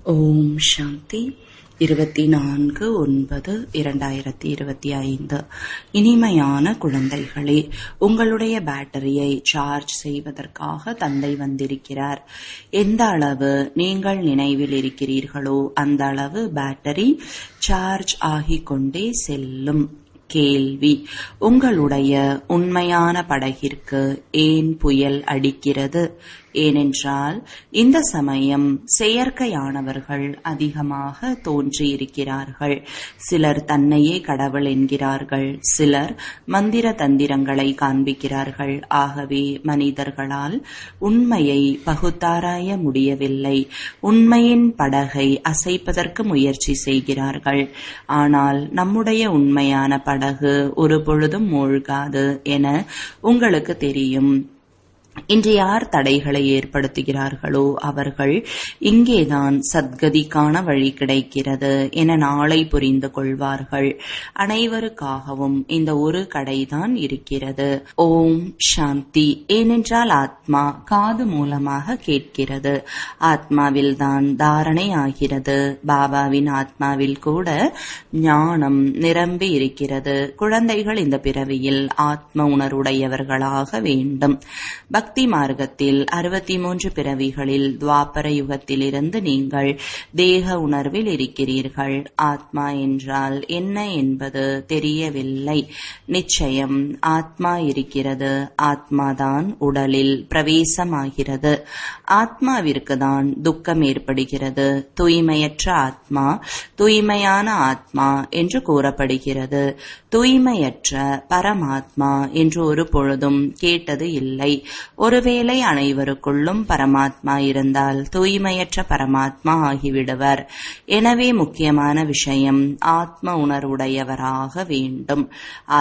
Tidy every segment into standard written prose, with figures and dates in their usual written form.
ஓம் சாந்தி 24/9/2025. இனிமையான குழந்தைகளே, உங்களுடைய பேட்டரியை சார்ஜ் செய்வதற்காக தந்தை வந்திருக்கிறார். எந்த அளவு நீங்கள் நினைவில் இருக்கிறீர்களோ அந்த அளவு பேட்டரி சார்ஜ் ஆகிக் கொண்டே செல்லும். கேள்வி: உங்களுடைய உண்மையான படகிற்கு ஏன் புயல் அடிக்கிறது? ஏனென்றால் இந்த சமயம் செயற்கையானவர்கள் அதிகமாக தோன்றியிருக்கிறார்கள். சிலர் தன்னையே கடவுள் என்கிறார்கள், சிலர் மந்திர தந்திரங்களை காண்பிக்கிறார்கள். ஆகவே மனிதர்களால் உண்மையை பகுத்தாராய முடியவில்லை. உண்மையின் படகை அசைப்பதற்கு முயற்சி செய்கிறார்கள். ஆனால் நம்முடைய உண்மையான படகு ஒரு பொழுதும் மூழ்காது என உங்களுக்கு தெரியும். இன்று யார் தடைகளை ஏற்படுத்துகிறார்களோ அவர்கள் இங்கேதான் சத்கதிக்கான வழி கிடைக்கிறது என நாளை புரிந்து கொள்வார்கள். அனைவருக்காகவும் இந்த ஒரு கடைதான் இருக்கிறது. ஓம் சாந்தி. ஏனென்றால் ஆத்மா காது மூலமாக கேட்கிறது. ஆத்மாவில் தான் தாரணை ஆகிறது. பாபாவின் ஆத்மாவில் கூட ஞானம் நிரம்பி இருக்கிறது. குழந்தைகள் இந்த பிறவியில் ஆத்ம உணர்வுடையவர்களாக வேண்டும். பக்தி மார்க்கத்தில் 63 பிறவிகளில் துவாபர யுகத்திலிருந்து நீங்கள் தேக உணர்வில் இருக்கிறீர்கள். ஆத்மா என்றால் என்ன என்பது தெரியவில்லை. நிச்சயம் ஆத்மா இருக்கிறது. ஆத்மாதான் உடலில் பிரவேசமாகிறது. ஆத்மாவிற்கு தான் துக்கம் ஏற்படுகிறது. தூய்மையற்ற ஆத்மா தூய்மையான ஆத்மா என்று கூறப்படுகிறது. தூய்மையற்ற பரமாத்மா என்று ஒரு பொழுதும் கேட்டது இல்லை. ஒருவேளை அனைவருக்குள்ளும் பரமாத்மா இருந்தால் தூய்மையற்ற பரமாத்மா ஆகிவிடுவர். எனவே முக்கியமான விஷயம் ஆத்ம உணர்வுடையவராக வேண்டும்.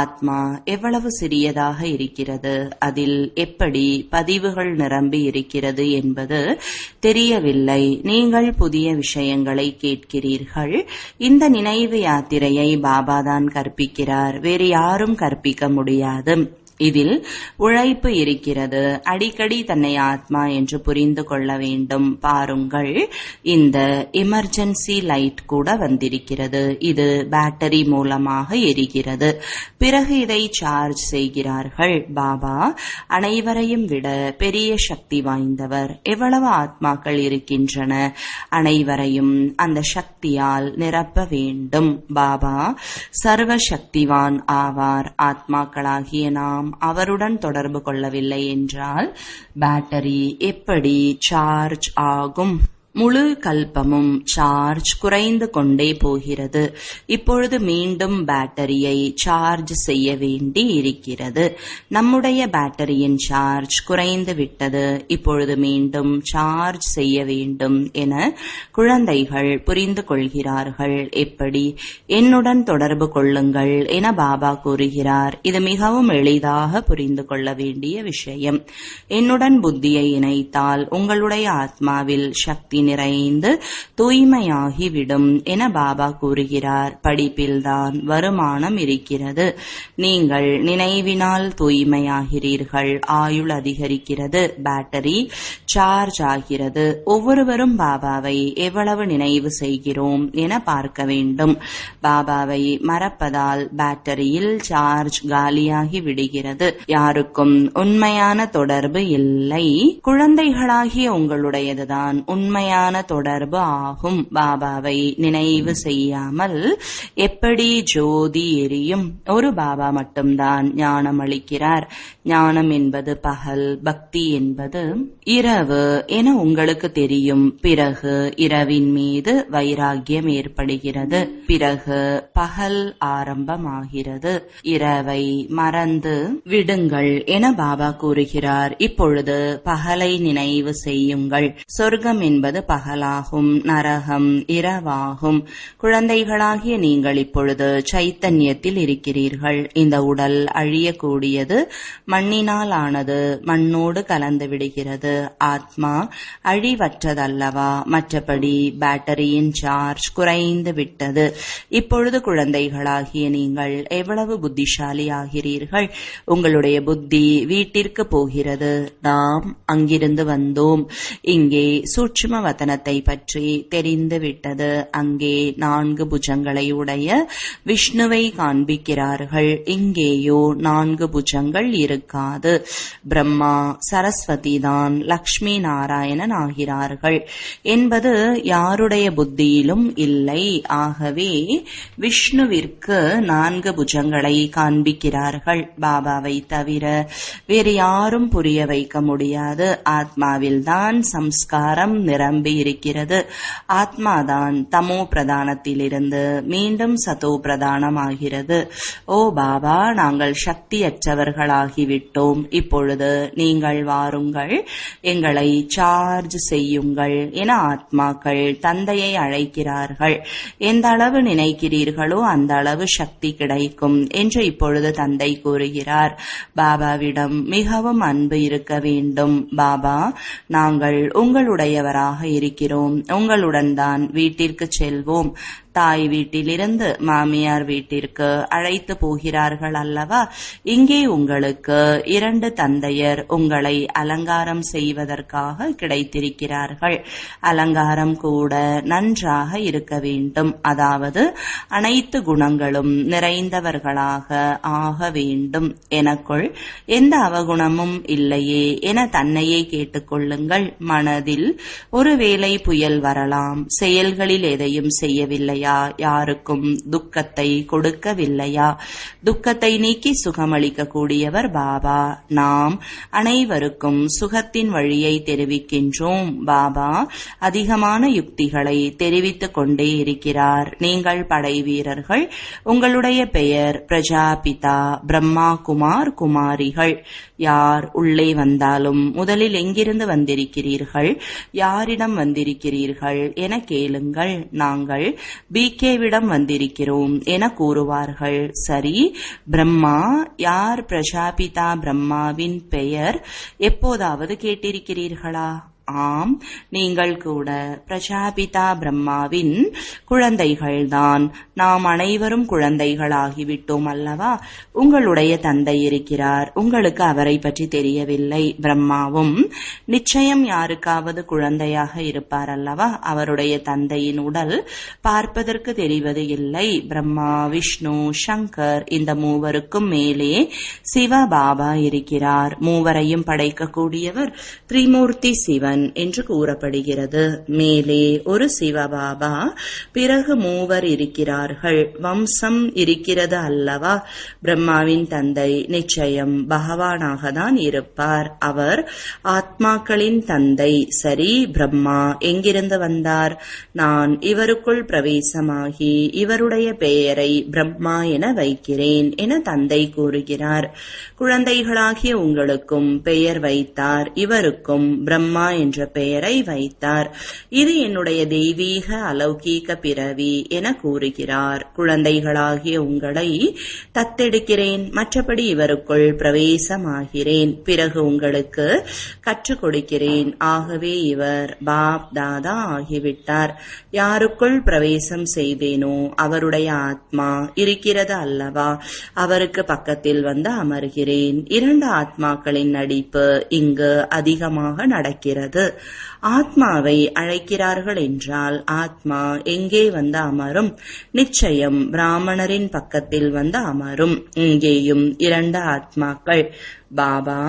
ஆத்மா எவ்வளவு சிறியதாக இருக்கிறது, அதில் எப்படி பதிவுகள் நிரம்பி இருக்கிறது என்பது தெரியவில்லை. நீங்கள் புதிய விஷயங்களை கேட்கிறீர்கள். இந்த நினைவு யாத்திரையை பாபாதான் கற்பிக்கிறார். வேறு யாரும் கற்பிக்க முடியாது. இதில் உழைப்பு இருக்கிறது. அடிக்கடி தன்னை ஆத்மா என்று புரிந்து கொள்ள வேண்டும். பாருங்கள், இந்த எமர்ஜென்சி லைட் கூட வந்திருக்கிறது. இது பேட்டரி மூலமாக எரிகிறது. பிறகு இதை சார்ஜ் செய்கிறார்கள். பாபா அனைவரையும் விட பெரிய சக்தி வாய்ந்தவர். எவ்வளவு ஆத்மாக்கள் இருக்கின்றன, அனைவரையும் அந்த சக்தியால் நிரப்ப வேண்டும். பாபா சர்வ சக்திவான் ஆவார். ஆத்மாக்களாகிய நாம் அவருடன் தொடர்பு கொள்ளவில்லை என்றால் பேட்டரி எப்படி சார்ஜ் ஆகும்? முழு கல்பமும் சார்ஜ் குறைந்து கொண்டே போகிறது. இப்பொழுது மீண்டும் பேட்டரியை சார்ஜ் செய்ய வேண்டி இருக்கிறது. நம்முடைய பேட்டரியின் சார்ஜ் குறைந்து விட்டது. இப்பொழுது மீண்டும் சார்ஜ் செய்ய வேண்டும் என குழந்தைகள் புரிந்து கொள்கிறார்கள். எப்படி? என்னுடன் தொடர்பு கொள்ளுங்கள் என பாபா கூறுகிறார். இது மிகவும் எளிதாக புரிந்து கொள்ள வேண்டிய விஷயம். என்னுடன் புத்தியை இணைத்தால் உங்களுடைய ஆத்மாவில் சக்தி நிறைந்து தூய்மையாகிவிடும் என பாபா கூறுகிறார். படிப்பில்தான் வருமானம் இருக்கிறது. நீங்கள் நினைவினால் தூய்மையாகிறீர்கள். ஆயுள் அதிகரிக்கிறது. பேட்டரி சார்ஜ் ஆகிறது. ஒவ்வொருவரும் பாபாவை எவ்வளவு நினைவு செய்கிறோம் என பார்க்க வேண்டும். பாபாவை மறப்பதால் பேட்டரியில் சார்ஜ் காலியாகி விடுகிறது. யாருக்கும் உண்மையான தொடர்பு இல்லை. குழந்தைகளாகிய உங்களுடையதுதான் உண்மையான தொடர்பு ஆகும். பாபாவை நினைவு செய்யாமல் எப்படி ஜோதி எரியும்? ஒரு பாபா மட்டும்தான் ஞானம் அளிக்கிறார். ஞானம் என்பது பகல், பக்தி என்பது இரவு என உங்களுக்கு தெரியும். பிறகு இரவின் மீது வைராகியம் ஏற்படுகிறது. பிறகு பகல் ஆரம்பமாகிறது. இரவை மறந்து விடுங்கள் என பாபா கூறுகிறார். இப்பொழுது பகலை நினைவு செய்யுங்கள். சொர்க்கம் என்பது பகலாகும், நரகம் இரவாகும். குழந்தைகளாகிய நீங்கள் இப்பொழுது சைத்தன்யத்தில் இருக்கிறீர்கள். இந்த உடல் அழியக்கூடியது, மண்ணினால் ஆனது, மண்ணோடு கலந்து விடுகிறது. ஆத்மா அழிவற்றதல்லவா? மற்றபடி பேட்டரியின் சார்ஜ் குறைந்து விட்டது. இப்பொழுது குழந்தைகளாகிய நீங்கள் எவ்வளவு புத்திசாலி ஆகிறீர்கள். உங்களுடைய புத்தி வீட்டிற்கு போகிறது. நாம் அங்கிருந்து வந்தோம். இங்கே சூட்சும வதனத்தை பற்றி தெரிந்துவிட்டது. அங்கே 4 புஜங்களை உடைய விஷ்ணுவை காண்பிக்கிறார்கள். இங்கேயோ 4 புஜங்கள் இருக்காது. பிரம்மா சரஸ்வதி தான் லக்ஷ்மி நாராயணன் ஆகிறார்கள் என்பது யாருடைய புத்தியிலும் இல்லை. ஆகவே விஷ்ணுவிற்கு 4 புஜங்களை காண்பிக்கிறார்கள். பாபாவை தவிர வேறு யாரும் புரிய வைக்க முடியாது. ஆத்மாவில்தான் சம்ஸ்காரம் நிரம்பி இருக்கிறது. ஆத்மாதான் தமோ பிரதானத்திலிருந்து மீண்டும் சதோ பிரதானமாகிறது. ஓ பாபா, நாங்கள் சக்தியற்றவர்களாகிவிட்டோம். இப்பொழுது நீங்கள் வாருங்கள், எங்களை சார்ஜ் செய்யுங்கள் என ஆத்மாக்கள் தந்தையை அழைக்கிறார்கள். எந்த அளவு நினைக்கிறீர்களோ அந்த அளவு சக்தி கிடைக்கும் என்று இப்பொழுது தந்தை கூறுகிறார். பாபாவிடம் மிகவும் அன்பு இருக்க வேண்டும். பாபா, நாங்கள் உங்களுடையவராக இருக்கிறோம். உங்களுடன் தான் வீட்டிற்கு செல்வோம். தாய் வீட்டிலிருந்து மாமியார் வீட்டிற்கு அழைத்து போகிறார்கள் அல்லவா? இங்கே உங்களுக்கு 2 தந்தையர் உங்களை அலங்காரம் செய்வதற்காக கிடைத்திருக்கிறார்கள். அலங்காரம் கூட நன்றாக இருக்க வேண்டும். அதாவது அனைத்து குணங்களும் நிறைந்தவர்களாக ஆக வேண்டும். எனக்குள் எந்த அவகுணமும் இல்லையே என தன்னையே கேட்டுக்கொள்ளுங்கள். மனதில் ஒருவேளை புயல் வரலாம். செயல்களில் எதையும் செய்யவில்லை, யாருக்கும் துக்கத்தை கொடுக்கவில்லையா? துக்கத்தை நீக்கி சுகமளிக்க கூடியவர் பாபா. நாம் அனைவருக்கும் சுகத்தின் வழியை தெரிவிக்கின்றோம். பாபா அதிகமான யுக்திகளை தெரிவித்துக் கொண்டே இருக்கிறார். நீங்கள் படை வீரர்கள். உங்களுடைய பெயர் பிரஜாபிதா, பிரம்மா குமார், குமாரிகள். யார் உள்ளே வந்தாலும் முதலில் எங்கிருந்து வந்திருக்கிறீர்கள், யாரிடம் வந்திருக்கிறீர்கள் என கேளுங்கள். நாங்கள் பிகேவிடம் வந்திருக்கிறோம் என கூறுவார்கள். சரி, பிரம்மா யார்? பிரஜாபிதா பிரம்மாவின் பெயர் எப்போதாவது கேட்டிருக்கிறீர்களா? ஆம், நீங்கள் கூட பிரஜாபிதா பிரம்மாவின் குழந்தைகள்தான். நாம் அனைவரும் குழந்தைகளாகிவிட்டோம் அல்லவா? உங்களுடைய தந்தை இருக்கிறார், உங்களுக்கு அவரை பற்றி தெரியவில்லை. பிரம்மாவும் நிச்சயம் யாருக்காவது குழந்தையாக இருப்பார் அல்லவா? அவருடைய தந்தையின் உடல் பார்ப்பதற்கு தெரிவது இல்லை. பிரம்மா, விஷ்ணு, சங்கர், இந்த மூவருக்கும் மேலே சிவ பாபா இருக்கிறார். மூவரையும் படைக்கக்கூடியவர் திரிமூர்த்தி சிவன் என்று கூறப்படுகிறது. மேலே ஒரு சிவபாபா, பிறகு மூவர் இருக்கிறார்கள். வம்சம் இருக்கிறது அல்லவா? பிரம்மாவின் தந்தை நிச்சயம் பகவானாக தான் இருப்பார். அவர் ஆத்மாக்களின் தந்தை. சரி, பிரம்மா எங்கிருந்து வந்தார்? நான் இவருக்குள் பிரவேசமாகி இவருடைய பெயரை பிரம்மா என வைக்கிறேன் என தந்தை கூறுகிறார். குழந்தைகளாகிய உங்களுக்கும் பெயர் வைத்தார். இவருக்கும் பிரம்மா என்ற பெயரை வைத்தார். இது என்னுடைய தெய்வீக அலௌகீக பிறவி என கூறுகிறார். குழந்தைகளாகிய உங்களை தத்தெடுக்கிறேன், மற்றபடி இவருக்குள் பிரவேசமாகிறேன். பிறகு உங்களுக்கு கற்றுக் கொடுக்கிறேன். ஆகவே இவர் பாப் தாதா ஆகிவிட்டார். யாருக்குள் பிரவேசம் செய்தேனோ அவருடைய ஆத்மா இருக்கிறது அல்லவா? அவருக்கு பக்கத்தில் வந்து அமர்கிறேன். 2 ஆத்மாக்களின் நடிப்பு இங்கு அதிகமாக நடக்கிறது. ஆத்மாவை அழைக்கிறார்கள் என்றால் ஆத்மா எங்கே வந்து அமரும்? நிச்சயம் பிராமணரின் பக்கத்தில் வந்து அமரும். இங்கேயும் 2 ஆத்மாக்கள், பாபா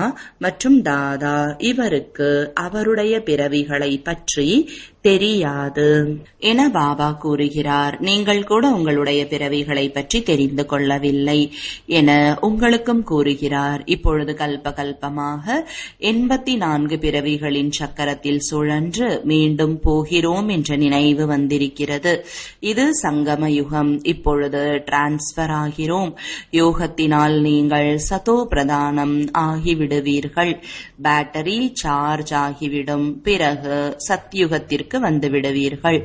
மற்றும் தாதா. இவருக்கு அவருடைய பிறவிகளை பற்றி தெரியாது என பாபா கூறுகிறார். நீங்கள் கூட உங்களுடைய பிறவிகளை பற்றி தெரிந்து கொள்ளவில்லை என உங்களுக்கும் கூறுகிறார். இப்பொழுது கல்ப கல்பமாக 84 பிறவிகளின் சக்கரத்தில் சுழன்று மீண்டும் போகிறோம் என்ற நினைவு வந்திருக்கிறது. இது சங்கம யுகம். இப்பொழுது டிரான்ஸ்பர் ஆகிறோம். யோகத்தினால் நீங்கள் சதோ பிரதானம் ஆகிவிடுவீர்கள். பேட்டரி சார்ஜ் ஆகிவிடும். பிறகு சத்யுகத்திற்கு வந்து விடுவீர்கள்.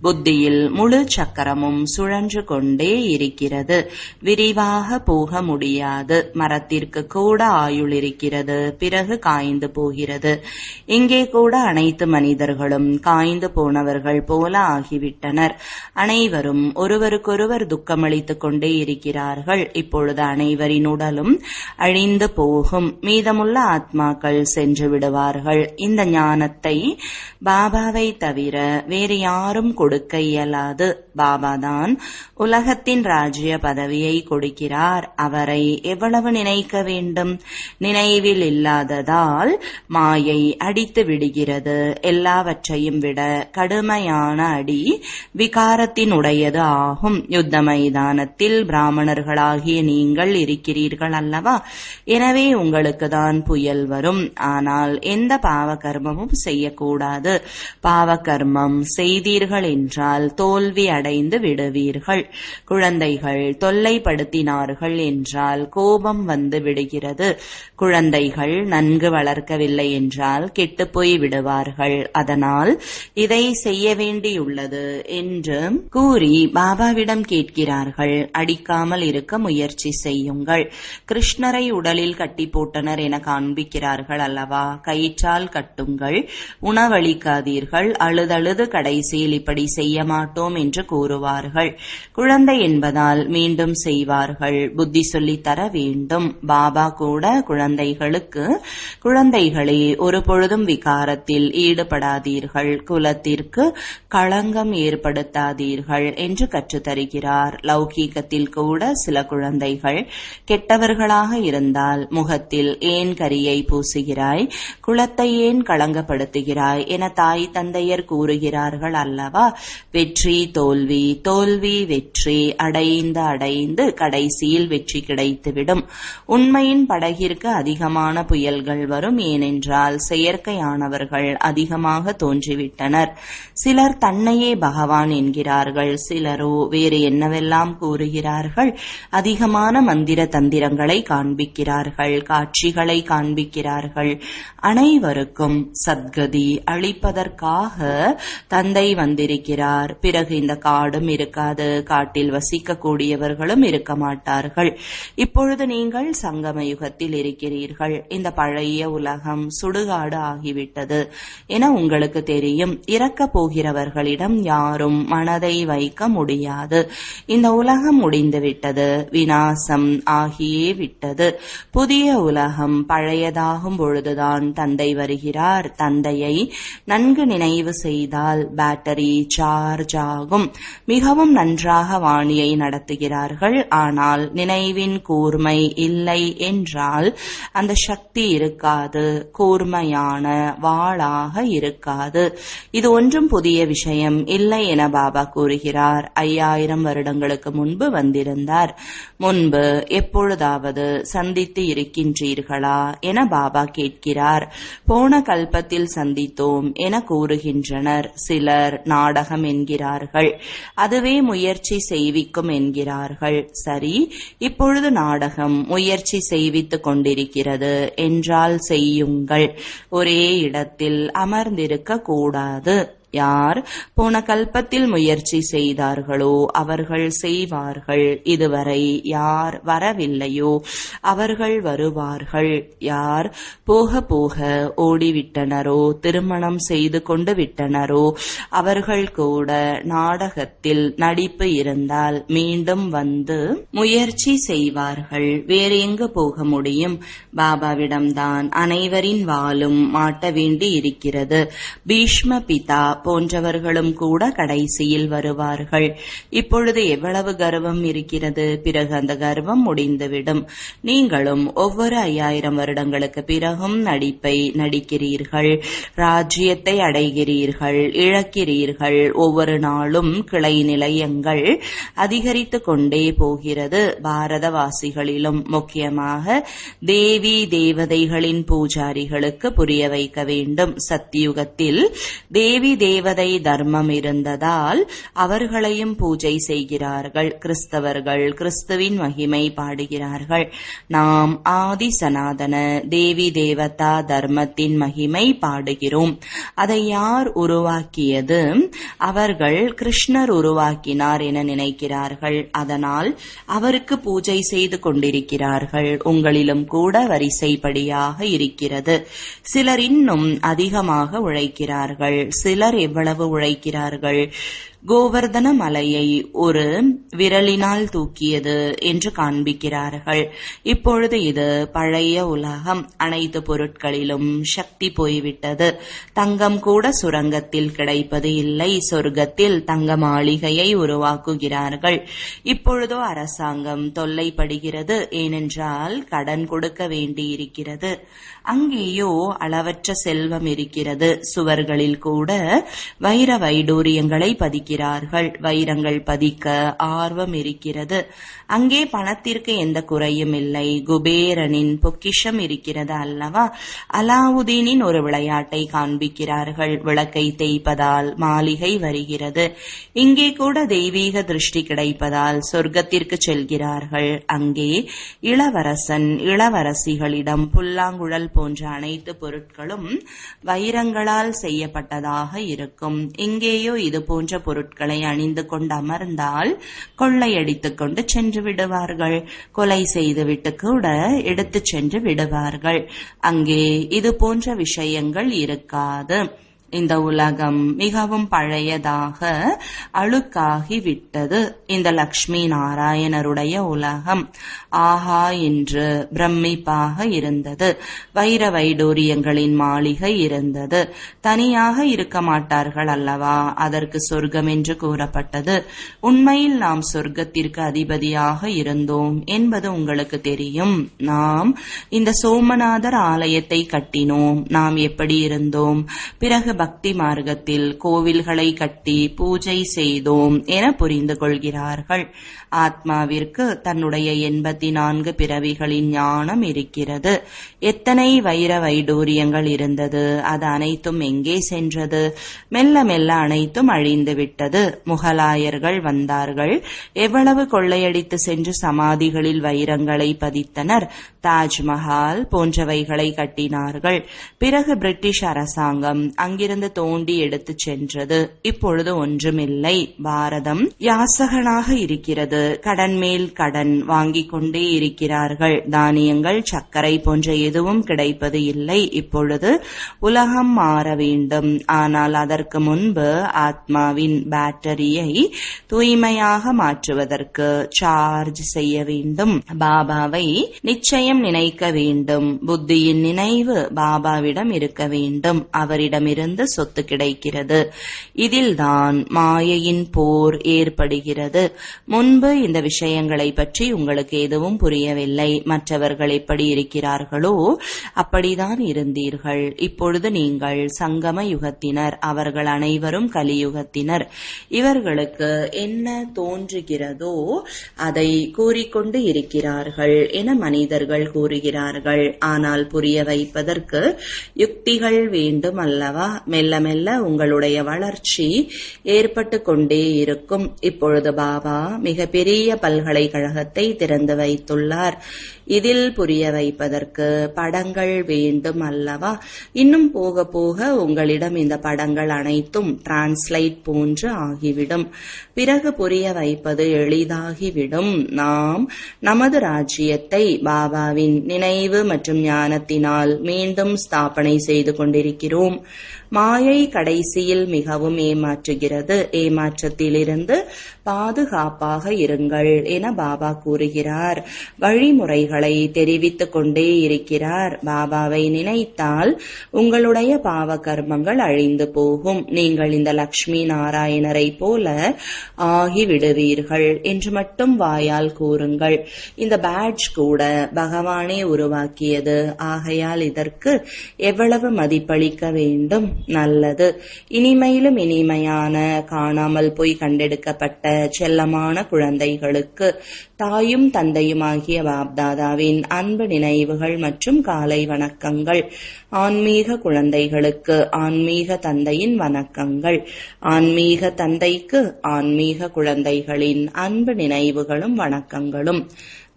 புத்தியில் முழு சக்கரமும் சுழன்று கொண்டே இருக்கிறது. விரிவாக போக முடியாது. மரத்திற்கு கூட ஆயுள் இருக்கிறது, பிறகு காய்ந்து போகிறது. இங்கே கூட அனைத்து மனிதர்களும் காய்ந்து போனவர்கள் போல ஆகிவிட்டனர். அனைவரும் ஒருவருக்கொருவர் துக்கமளித்துக் கொண்டே இருக்கிறார்கள். இப்பொழுது அனைவரின் உடலும் அழிந்து போகும். ஆகும். மீதமுள்ள ஆத்மாக்கள் சென்று விடுவார்கள். இந்த ஞானத்தை பாபாவை தவிர வேறு யாரும் கொடுக்க இயலாது. பாபாதான் உலகத்தின் ராஜ்ய பதவியை கொடுக்கிறார். அவரை எவ்வளவு நினைக்க வேண்டும்? நினைவில் இல்லாததால் மாயை அடித்து விடுகிறது. எல்லாவற்றையும் விட கடுமையான அடி விகாரத்தினுடையது ஆகும். யுத்த மைதானத்தில் பிராமணர்களாகிய நீங்கள் இருக்கிறீர்கள் அல்லவா? எனவே உங்களுக்கு தான் புயல் வரும். ஆனால் எந்த பாவ கர்மமும் செய்யக்கூடாது. பாவ கர்மம் செய்தீர்கள் என்றால் தோல்வி அடைந்து விடுவீர்கள். குழந்தைகள் தொல்லைப்படுத்தினார்கள் என்றால் கோபம் வந்து விடுகிறது. குழந்தைகள் நன்கு வளர்க்கவில்லை என்றால் கெட்டுப்போய் விடுவார்கள். அதனால் இதை செய்ய வேண்டியுள்ளது என்று கூறி பாபாவிடம் கேட்கிறார்கள். அடிக்காமல் இருக்க முயற்சி செய்யுங்கள். கிருஷ்ணரை உடலில் கட்டி போட்டனர் என காண்பிக்கிறார்கள் அல்லவா? கயிற்றால் கட்டுங்கள். உணவளிக்காதீர்கள். அழுதழுது கடைசியில் இப்படி செய்ய மாட்டோம் என்று கூறுவார்கள். குழந்தை என்பதால் மீண்டும் செய்வார்கள். புத்தி சொல்லித்தர வேண்டும். பாபா கூட குழந்தைகளே ஒரு பொழுதும் விகாரத்தில் ஈடுபடாதீர்கள். குலத்திற்கு களங்கம் ஏற்படுத்தாதீர்கள் என்று கற்றுத்தருகிறார். லௌகீகத்தில் கூட சில குழந்தைகள் கெட்டவர்களாக இருந்தால் முகத்தில் ஏன் கரியை பூசுகிறாய், குலத்தை ஏன் களங்கப்படுத்துகிறாய் என தாய் தந்தையர் கூறுகிறார்கள் அல்லவா? வெற்றி தோல்வி, தோல்வி வெற்றி, அடைந்து கடைசியில் வெற்றி கிடைத்துவிடும். உண்மையின் படகிற்கு அதிகமான புயல்கள் வரும். ஏனென்றால் செயற்கையானவர்கள் அதிகமாக தோன்றிவிட்டனர். சிலர் தன்னையே பகவான் என்கிறார்கள். சிலரோ வேறு என்னவெல்லாம் கூறுகிறார்கள். அதிகமான மந்திர தந்திரங்களை காண்பிக்கிறார்கள், காட்சிகளை காண்பிக்கிறார்கள். அனைவருக்கும் சத்கதி அளிப்பதற்காக தந்தை வந்திருக்கிறார். பிறகு இந்த காடும் இருக்காது, காட்டில் வசிக்கக்கூடியவர்களும் இருக்க மாட்டார்கள். இப்பொழுது நீங்கள் சங்கம யுகத்தில் இருக்கிறீர்கள். இந்த பழைய உலகம் சுடுகாடு ஆகிவிட்டது என உங்களுக்கு தெரியும். இறக்கப் போகிறவர்களிடம் யாரும் மனதை வைக்க முடியாது. இந்த உலகம் முடிந்துவிட்டது, விநாசம் ஆகியே விட்டது. புதிய உலகம் பழையதாகும் பொழுதுதான் தந்தை வருகிறார். தந்தையை நன்கு நினைவு செய்தால் பேட்டரி சார்ஜ் ஆகும். மிகவும் நன்றாக வாணியை நடத்துகிறார்கள். ஆனால் நினைவின் கூர்மை இல்லை என்றால் அந்த சக்தி இருக்காது, கூர்மையான வாளாக இருக்காது. இது ஒன்றும் புதிய விஷயம் இல்லை என பாபா கூறுகிறார். 5000 வருடங்களுக்கு முன்பு வந்திருந்தார். முன்பு எப்பொழுதாவது சந்தித்து இருக்கின்றீர்களா என பாபா கேட்கிறார். போன கல்பத்தில் சந்தித்தோம் என கூறுகின்றனர். சிலர் நாடகம் என்கிறார்கள். அதுவே முயற்சி செய்விக்கும் என்கிறார்கள். சரி, இப்பொழுது நாடகம் முயற்சி செய்வித்துக் கொண்டிருக்கிறது என்றால் செய்யுங்கள். ஒரே இடத்தில் அமர்ந்திருக்க கூடாது. யார் போன கல்பத்தில் முயற்சி செய்தார்களோ அவர்கள் செய்வார்கள். இதுவரை யார் வரவில்லையோ அவர்கள் வருவார்கள். யார் போக போக ஓடிவிட்டனரோ, திருமணம் செய்து கொண்டு விட்டனரோ அவர்கள் கூட நாடகத்தில் நடிப்பு இருந்தால் மீண்டும் வந்து முயற்சி செய்வார்கள். வேறு எங்கு போக முடியும்? பாபாவிடம்தான் அனைவரின் வாளும் மாட்ட வேண்டி இருக்கிறது. பீஷ்ம பிதா போன்றவர்களும் கூட கடைசியில் வருவார்கள். இப்பொழுது எவ்வளவு கர்வம் இருக்கிறது, பிறகு அந்த கர்வம் முடிந்துவிடும். நீங்களும் ஒவ்வொரு 5000 வருடங்களுக்கு பிறகும் நடிப்பை நடிக்கிறீர்கள். ராஜ்யத்தை அடைகிறீர்கள், இழக்கிறீர்கள். ஒவ்வொரு நாளும் கிளை நிலையங்கள் அதிகரித்து கொண்டே போகிறது. பாரதவாசிகளிலும் முக்கியமாக தேவி தேவதைகளின் பூஜாரிகளுக்கு புரிய வைக்க வேண்டும். சத்தியுகத்தில் தேவி தேவதை தர்மம் இருந்ததால் அவர்களையும் பூஜை செய்கிறார்கள். கிறிஸ்தவர்கள் கிறிஸ்துவின் மகிமை பாடுகிறார்கள். நாம் ஆதி சனாதன தேவி தேவதா தர்மத்தின் மகிமை பாடுகிறோம். அதை யார் உருவாக்கியது? அவர்கள் கிருஷ்ணர் உருவாக்கினார் என நினைக்கிறார்கள். அதனால் அவருக்கு பூஜை செய்து கொண்டிருக்கிறார்கள். உங்களிலும் கூட வரிசைப்படியாக இருக்கிறது. சிலர் இன்னும் அதிகமாக உழைக்கிறார்கள். சிலர் யார் எவ்வளவு உழைக்கிறார்கள்? கோவர்தன மலையை ஒரு விரலினால் தூக்கியது என்று காண்பிக்கிறார்கள். இப்பொழுது இது பழைய உலகம். அனைத்து பொருட்களிலும் சக்தி போய்விட்டது. தங்கம் கூட சுரங்கத்தில் கிடைப்பது இல்லை. சொர்க்கத்தில் தங்க மாளிகையை உருவாக்குகிறார்கள். இப்பொழுதோ அரசாங்கம் தொல்லைப்படுகிறது. ஏனென்றால் கடன் கொடுக்க வேண்டியிருக்கிறது. அங்கேயோ அளவற்ற செல்வம் இருக்கிறது. சுவர்களில் கூட வைர வைடூரியங்களை பதிக்கிறார்கள். வைரங்கள் பதிக்க ஆர்வம் இருக்கிறது. அங்கே பணத்திற்கு எந்த குறையும் இல்லை. குபேரனின் பொக்கிஷம் இருக்கிறது அல்லவா? அலாவுதீனின் ஒரு விளையாட்டை காண்பிக்கிறார்கள். விளக்கை தேய்ப்பதால் மாளிகை வருகிறது. இங்கே கூட தெய்வீக திருஷ்டி கிடைப்பதால் சொர்க்கத்திற்கு செல்கிறார்கள். அங்கே இளவரசன் இளவரசிகளிடம் புல்லாங்குழல் போன்ற அனைத்து பொருட்களும் வைரங்களால் செய்யப்பட்டதாக இருக்கும். இங்கேயோ இது போன்ற பொருட்களை அணிந்து கொண்டு அமர்ந்தால் கொள்ளையடித்துக் கொண்டு சென்று விடுவார்கள். கொலை செய்துவிட்டு கூட எடுத்து சென்று விடுவார்கள். அங்கே இது போன்ற விஷயங்கள் இருக்காது. இந்த உலகம் மிகவும் பழையதாக அழுக்காகி விட்டது. இந்த லக்ஷ்மி நாராயணருடைய உலகம் ஆஹா என்று பிரமிப்பாக இருந்தது. வைர வைடூரியங்களின் மாளிகை இருந்தது. தனியாக இருக்க மாட்டார்கள் அல்லவா? அதற்கு சொர்க்கம் என்று கூறப்பட்டது. உண்மையில் நாம் சொர்க்கத்திற்கு அதிபதியாக இருந்தோம் என்பது உங்களுக்கு தெரியும். நாம் இந்த சோமநாதர் ஆலயத்தை கட்டினோம். நாம் எப்படி இருந்தோம்? பிறகு பக்தி மார்க்கத்தில் கோவில்களை கட்டி பூஜை செய்தோம் என புரிந்து கொள்கிறார்கள். ஆத்மாவிற்கு தன்னுடைய 84 பிறவிகளின் ஞானம் இருக்கிறது. எத்தனை வைர வைடூரியங்கள் இருந்தது? அது அனைத்தும் எங்கே சென்றது? மெல்ல மெல்ல அனைத்தும் அழிந்து விட்டது. முகலாயர்கள் வந்தார்கள். எவ்வளவு கொள்ளையடித்து சென்று சமாதிகளில் வைரங்களை பதித்தனர். தாஜ்மஹால் போன்றவைகளை கட்டினார்கள். பிறகு பிரிட்டிஷ் அரசாங்கம் அங்கிருந்து தோண்டி எடுத்து சென்றது. இப்பொழுது ஒன்றுமில்லை. பாரதம் யாசகனாக இருக்கிறது. கடன் மேல் கடன் வாங்கிக் கொண்டே இருக்கிறார்கள். தானியங்கள் சர்க்கரை போன்ற எதுவும் கிடைப்பது இல்லை. இப்பொழுது உலகம் மாற வேண்டும். ஆனால் அதற்கு முன்பு ஆத்மாவின் பேட்டரியை தூய்மையாக மாற்றுவதற்கு சார்ஜ் செய்ய வேண்டும். பாபாவை நிச்சயம் நினைக்க வேண்டும். புத்தியின் நினைவு பாபாவிடம் இருக்க வேண்டும். அவரிடமிருந்து சொத்து கிடைக்கிறது. இதில்தான் மாயையின் போர் ஏற்படுகிறது. முன்பு இந்த விஷயங்களை பற்றி உங்களுக்கு எதுவும் புரியவில்லை. மற்றவர்கள் எப்படி இருக்கிறார்களோ அப்படிதான் இருந்தீர்கள். இப்பொழுது நீங்கள் சங்கம யுகத்தினர். அவர்கள் அனைவரும் கலியுகத்தினர். இவர்களுக்கு என்ன தோன்றுகிறதோ அதை கூறிக்கொண்டு இருக்கிறார்கள் என மனிதர்கள் கூறுகிறார்கள். ஆனால் புரிய வைப்பதற்கு யுக்திகள் வேண்டும் அல்லவா? மெல்ல மெல்ல உங்களுடைய வளர்ச்சி ஏற்பட்டு கொண்டே இருக்கும். இப்பொழுது பாபா மிக பெரிய பல்கலைக்கழகத்தை திறந்து வைத்துள்ளார். இதில் புரிய வைப்பதற்கு படங்கள் வேண்டும் அல்லவா? இன்னும் போக போக உங்களிடம் இந்த படங்கள் அனைத்தும் டிரான்ஸ்லேட் போன்று ஆகிவிடும். பிறகு புரிய வைப்பது எளிதாகிவிடும். நாம் நமது ராஜ்யத்தை பாபாவின் நினைவு மற்றும் ஞானத்தினால் மீண்டும் ஸ்தாபனை செய்து கொண்டிருக்கிறோம். மாயை கடைசியில் மிகவும் ஏமாற்றுகிறது. ஏமாற்றத்திலிருந்து பாதுகாப்பாக இருங்கள் என பாபா கூறுகிறார். வழிமுறைகளை தெரிவித்துக் கொண்டே இருக்கிறார். பாபாவை நினைத்தால் உங்களுடைய பாவ கர்மங்கள் அழிந்து போகும். நீங்கள் இந்த லக்ஷ்மி நாராயணரை போல ஆகிவிடுவீர்கள் என்று மட்டும் வாயால் கூறுங்கள். இந்த பேட்ஜ் கூட பகவானே உருவாக்கியது. ஆகையால் இதற்கு எவ்வளவு மதிப்பளிக்க வேண்டும்? நல்லது. இனிமையிலும் இனிமையான காணாமல் போய் கண்டெடுக்கப்பட்ட செல்லமான குழந்தைகளுக்கு தாயும் தந்தையுமாகிய பாப்தாதாவின் அன்பு நினைவுகள் மற்றும் காலை வணக்கங்கள். ஆன்மீக குழந்தைகளுக்கு ஆன்மீக தந்தையின் வணக்கங்கள். ஆன்மீக தந்தைக்கு ஆன்மீக குழந்தைகளின் அன்பு நினைவுகளும் வணக்கங்களும்.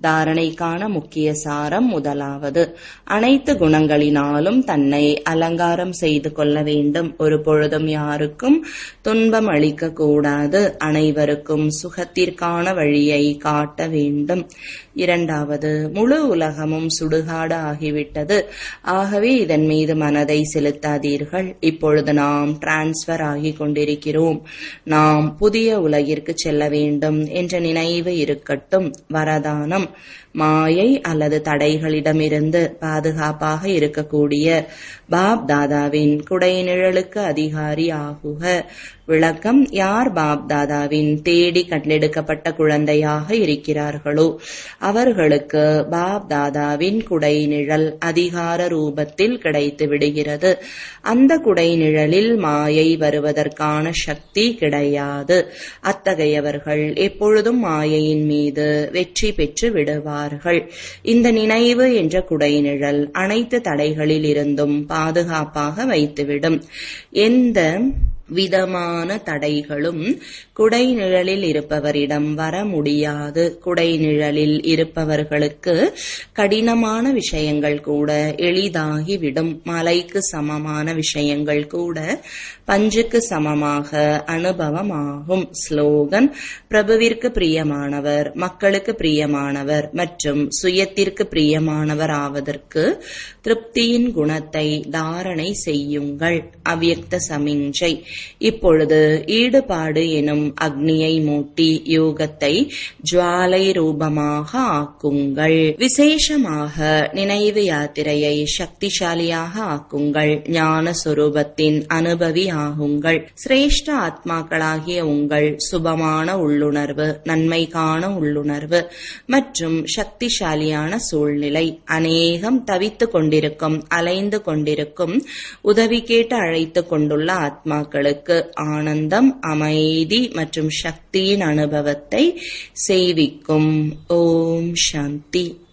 தாரணைக்கான முக்கிய சாரம் முதலாவது, அனைத்து குணங்களினாலும் தன்னை அலங்காரம் செய்து கொள்ள வேண்டும். ஒரு பொழுதும் யாருக்கும் துன்பம் அளிக்க கூடாது. அனைவருக்கும் சுகத்திற்கான வழியை காட்ட வேண்டும். இரண்டாவது, முழு உலகமும் சுடுகாடு ஆகிவிட்டது. ஆகவே இதன் மீது மனதை செலுத்தாதீர்கள். இப்பொழுது நாம் டிரான்ஸ்பர் ஆகி கொண்டிருக்கிறோம். நாம் புதிய உலகிற்கு செல்ல வேண்டும் என்ற நினைவு இருக்கட்டும். வரதானம், மாயை அல்லது தடைகளிடமிருந்து பாதுகாப்பாக இருக்கக்கூடிய பாப் தாதாவின் குடை நிழலுக்கு அதிகாரி ஆகுக. விளக்கம், யார் பாப் தாதாவின் தேடி கண்டெடுக்கப்பட்ட குழந்தையாக இருக்கிறார்களோ அவர்களுக்கு பாப் தாதாவின் குடை நிழல் அதிகார ரூபத்தில் கிடைத்து விடுகிறது. அந்த குடை நிழலில் மாயை வருவதற்கான சக்தி கிடையாது. அத்தகையவர்கள் எப்பொழுதும் மாயையின் மீது வெற்றி பெற்று விடுவார்கள். இந்த நினைவு என்ற குடை நிழல் அனைத்து தடைகளில் இருந்தும் பாதுகாப்பாக வைத்துவிடும். எந்த விதமான தடைகளும் குடை நிழலில் இருப்பவரிடம் வர முடியாது. குடை நிழலில் இருப்பவர்களுக்கு கடினமான விஷயங்கள் கூட எளிதாகிவிடும். மலைக்கு சமமான விஷயங்கள் கூட பஞ்சுக்கு சமமாக அனுபவமாகும். ஸ்லோகன், பிரபுவிற்கு பிரியமானவர், மக்களுக்கு பிரியமானவர் மற்றும் சுயத்திற்கு பிரியமானவர் ஆவதற்கு திருப்தியின் குணத்தை தாரணை செய்யுங்கள். அவ்யக்த சமிஞ்சை, இப்பொழுது ஈடுபாடு எனும் அக்னியை மூட்டி யோகத்தை ஜுவாலை ரூபமாக ஆக்குங்கள். விசேஷமாக நினைவு யாத்திரையை சக்திசாலியாக ஆக்குங்கள். ஞான சொரூபத்தின் அனுபவி ஆகுங்கள். சிரேஷ்ட ஆத்மாக்களாகிய உங்கள் சுபமான உள்ளுணர்வு, நன்மைக்கான உள்ளுணர்வு மற்றும் சக்திசாலியான சூழ்நிலை அநேகம் தவித்துக் கொண்டிருக்கும், அலைந்து கொண்டிருக்கும், உதவி கேட்டு அழைத்துக் கொண்டுள்ள ஆத்மாக்களுக்கு ஆனந்தம், அமைதி மற்றும் சக்தியின் அனுபவத்தை செய்விக்கும். ஓம் சாந்தி.